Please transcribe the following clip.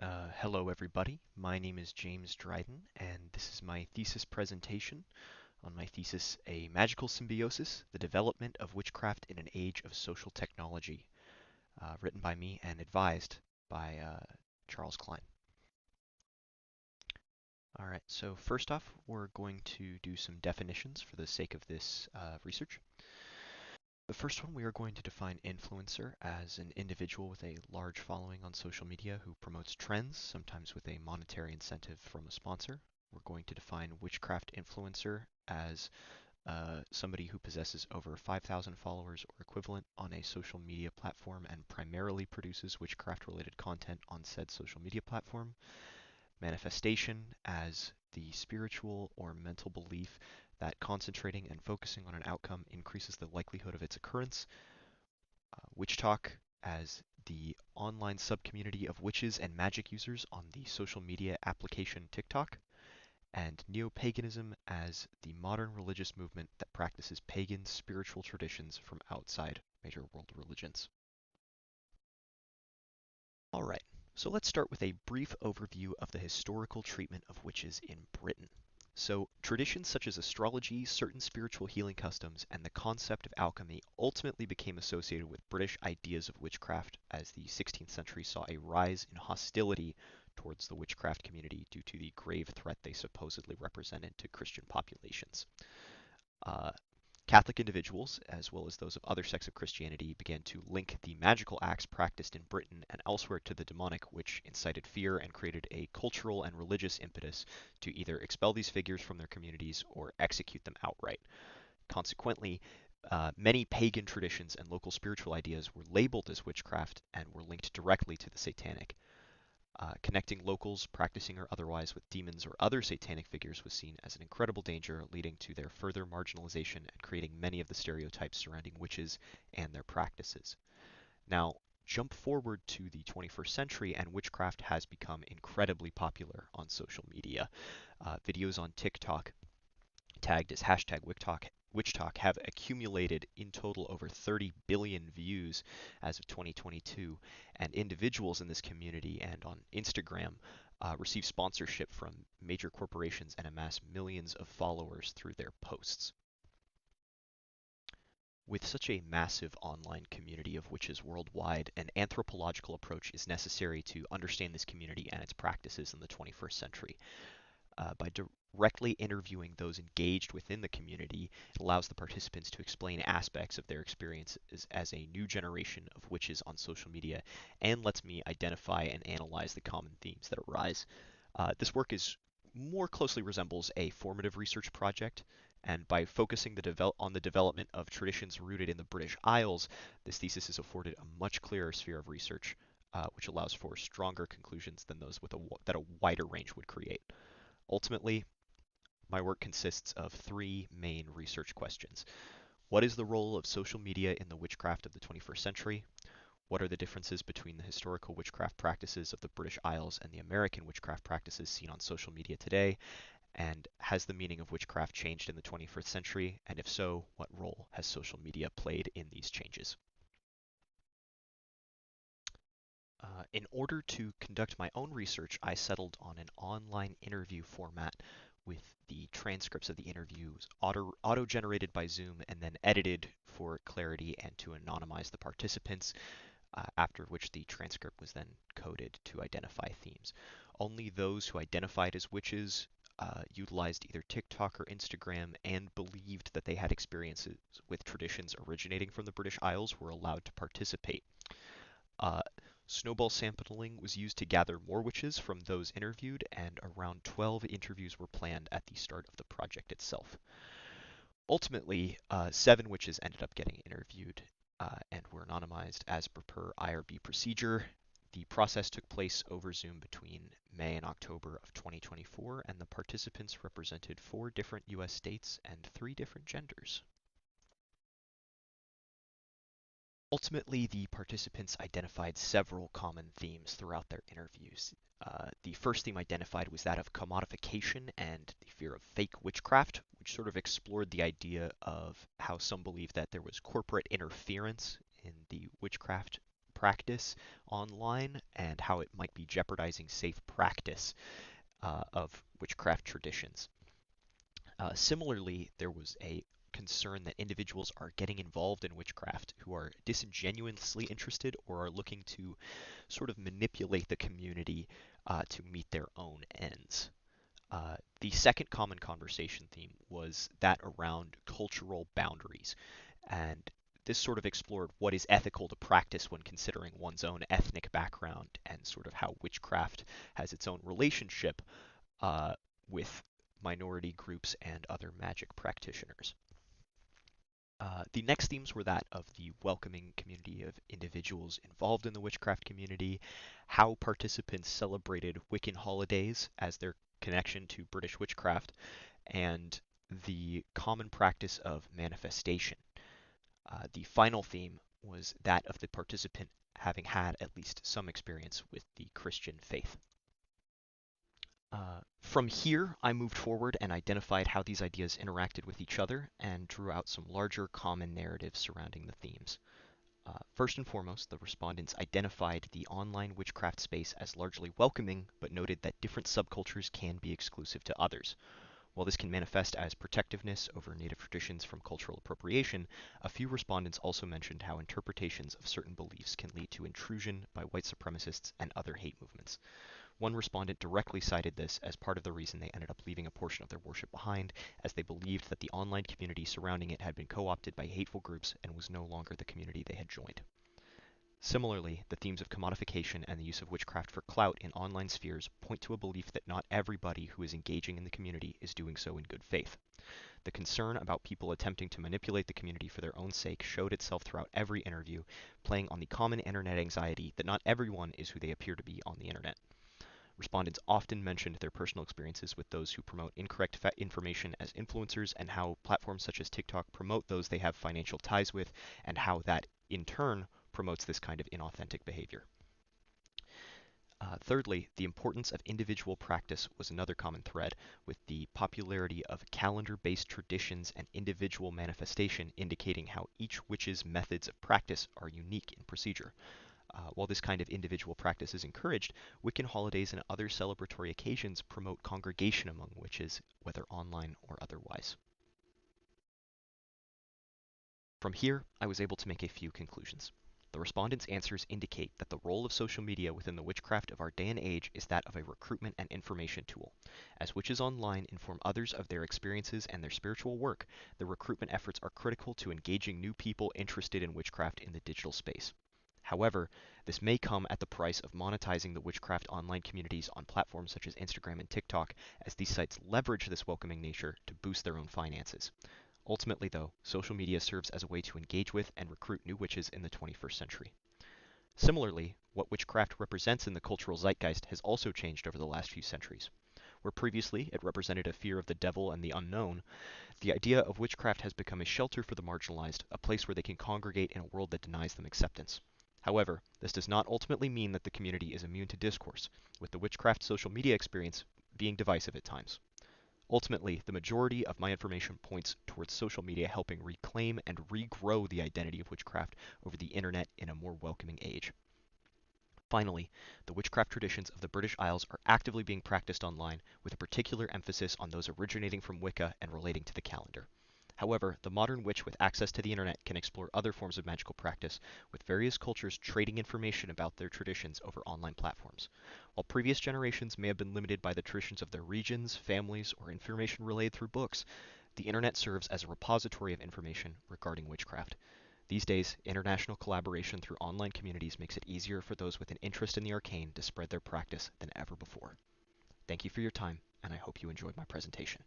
Hello, everybody. My name is James Dryden, and this is my thesis presentation on my thesis, A Magical Symbiosis, The Development of Witchcraft in an Age of Social Technology, written by me and advised by Charles Klein. All right, so first off, we're going to do some definitions for the sake of this research. The first one, we are going to define influencer as an individual with a large following on social media who promotes trends, sometimes with a monetary incentive from a sponsor. We're going to define witchcraft influencer as somebody who possesses over 5,000 followers or equivalent on a social media platform and primarily produces witchcraft-related content on said social media platform. Manifestation as the spiritual or mental belief that concentrating and focusing on an outcome increases the likelihood of its occurrence. Witch Talk as the online subcommunity of witches and magic users on the social media application TikTok, and neo-paganism as the modern religious movement that practices pagan spiritual traditions from outside major world religions. All right, so let's start with a brief overview of the historical treatment of witches in Britain. So, traditions such as astrology, certain spiritual healing customs, and the concept of alchemy ultimately became associated with British ideas of witchcraft as the 16th century saw a rise in hostility towards the witchcraft community due to the grave threat they supposedly represented to Christian populations. Uh, Catholic individuals, as well as those of other sects of Christianity, began to link the magical acts practiced in Britain and elsewhere to the demonic, which incited fear and created a cultural and religious impetus to either expel these figures from their communities or execute them outright. Consequently, many pagan traditions and local spiritual ideas were labeled as witchcraft and were linked directly to the satanic. Connecting locals, practicing or otherwise, with demons or other satanic figures was seen as an incredible danger, leading to their further marginalization and creating many of the stereotypes surrounding witches and their practices. Now, jump forward to the 21st century, and witchcraft has become incredibly popular on social media. Videos on TikTok tagged as hashtag WitchTalk have accumulated in total over 30 billion views as of 2022, and individuals in this community and on Instagram receive sponsorship from major corporations and amass millions of followers through their posts. With such a massive online community of witches worldwide, an anthropological approach is necessary to understand this community and its practices in the 21st century. By directly interviewing those engaged within the community, it allows the participants to explain aspects of their experiences as a new generation of witches on social media, and lets me identify and analyze the common themes that arise. This work is more closely resembles a formative research project, and by focusing on the development of traditions rooted in the British Isles, this thesis is afforded a much clearer sphere of research, which allows for stronger conclusions than those that a wider range would create. Ultimately, my work consists of three main research questions. What is the role of social media in the witchcraft of the 21st century? What are the differences between the historical witchcraft practices of the British Isles and the American witchcraft practices seen on social media today? And has the meaning of witchcraft changed in the 21st century? And if so, what role has social media played in these changes? In order to conduct my own research, I settled on an online interview format with the transcripts of the interviews auto-generated by Zoom and then edited for clarity and to anonymize the participants, after which the transcript was then coded to identify themes. Only those who identified as witches utilized either TikTok or Instagram and believed that they had experiences with traditions originating from the British Isles were allowed to participate. Uh, Snowball sampling was used to gather more witches from those interviewed, and around 12 interviews were planned at the start of the project itself. Ultimately, 7 witches ended up getting interviewed and were anonymized as per IRB procedure. The process took place over Zoom between May and October of 2024, and the participants represented 4 different US states and 3 different genders. Ultimately, the participants identified several common themes throughout their interviews. The first theme identified was that of commodification and the fear of fake witchcraft, which sort of explored the idea of how some believe that there was corporate interference in the witchcraft practice online and how it might be jeopardizing safe practice of witchcraft traditions. Similarly, there was a concern that individuals are getting involved in witchcraft who are disingenuously interested or are looking to sort of manipulate the community to meet their own ends. The second common conversation theme was that around cultural boundaries, and this sort of explored what is ethical to practice when considering one's own ethnic background and sort of how witchcraft has its own relationship with minority groups and other magic practitioners. The next themes were that of the welcoming community of individuals involved in the witchcraft community, how participants celebrated Wiccan holidays as their connection to British witchcraft, and the common practice of manifestation. The final theme was that of the participant having had at least some experience with the Christian faith. From here, I moved forward and identified how these ideas interacted with each other and drew out some larger common narratives surrounding the themes. First and foremost, the respondents identified the online witchcraft space as largely welcoming, but noted that different subcultures can be exclusive to others. While this can manifest as protectiveness over native traditions from cultural appropriation, a few respondents also mentioned how interpretations of certain beliefs can lead to intrusion by white supremacists and other hate movements. One respondent directly cited this as part of the reason they ended up leaving a portion of their worship behind, as they believed that the online community surrounding it had been co-opted by hateful groups and was no longer the community they had joined. Similarly, the themes of commodification and the use of witchcraft for clout in online spheres point to a belief that not everybody who is engaging in the community is doing so in good faith. The concern about people attempting to manipulate the community for their own sake showed itself throughout every interview, playing on the common internet anxiety that not everyone is who they appear to be on the internet. Respondents often mentioned their personal experiences with those who promote incorrect information as influencers and how platforms such as TikTok promote those they have financial ties with, and how that, in turn, promotes this kind of inauthentic behavior. Thirdly, the importance of individual practice was another common thread, with the popularity of calendar-based traditions and individual manifestation indicating how each witch's methods of practice are unique in procedure. While this kind of individual practice is encouraged, Wiccan holidays and other celebratory occasions promote congregation among witches, whether online or otherwise. From here, I was able to make a few conclusions. The respondents' answers indicate that the role of social media within the witchcraft of our day and age is that of a recruitment and information tool. As witches online inform others of their experiences and their spiritual work, the recruitment efforts are critical to engaging new people interested in witchcraft in the digital space. However, this may come at the price of monetizing the witchcraft online communities on platforms such as Instagram and TikTok, as these sites leverage this welcoming nature to boost their own finances. Ultimately, though, social media serves as a way to engage with and recruit new witches in the 21st century. Similarly, what witchcraft represents in the cultural zeitgeist has also changed over the last few centuries. Where previously it represented a fear of the devil and the unknown, the idea of witchcraft has become a shelter for the marginalized, a place where they can congregate in a world that denies them acceptance. However, this does not ultimately mean that the community is immune to discourse, with the witchcraft social media experience being divisive at times. Ultimately, the majority of my information points towards social media helping reclaim and regrow the identity of witchcraft over the internet in a more welcoming age. Finally, the witchcraft traditions of the British Isles are actively being practiced online, with a particular emphasis on those originating from Wicca and relating to the calendar. However, the modern witch with access to the internet can explore other forms of magical practice, with various cultures trading information about their traditions over online platforms. While previous generations may have been limited by the traditions of their regions, families, or information relayed through books, the internet serves as a repository of information regarding witchcraft. These days, international collaboration through online communities makes it easier for those with an interest in the arcane to spread their practice than ever before. Thank you for your time, and I hope you enjoyed my presentation.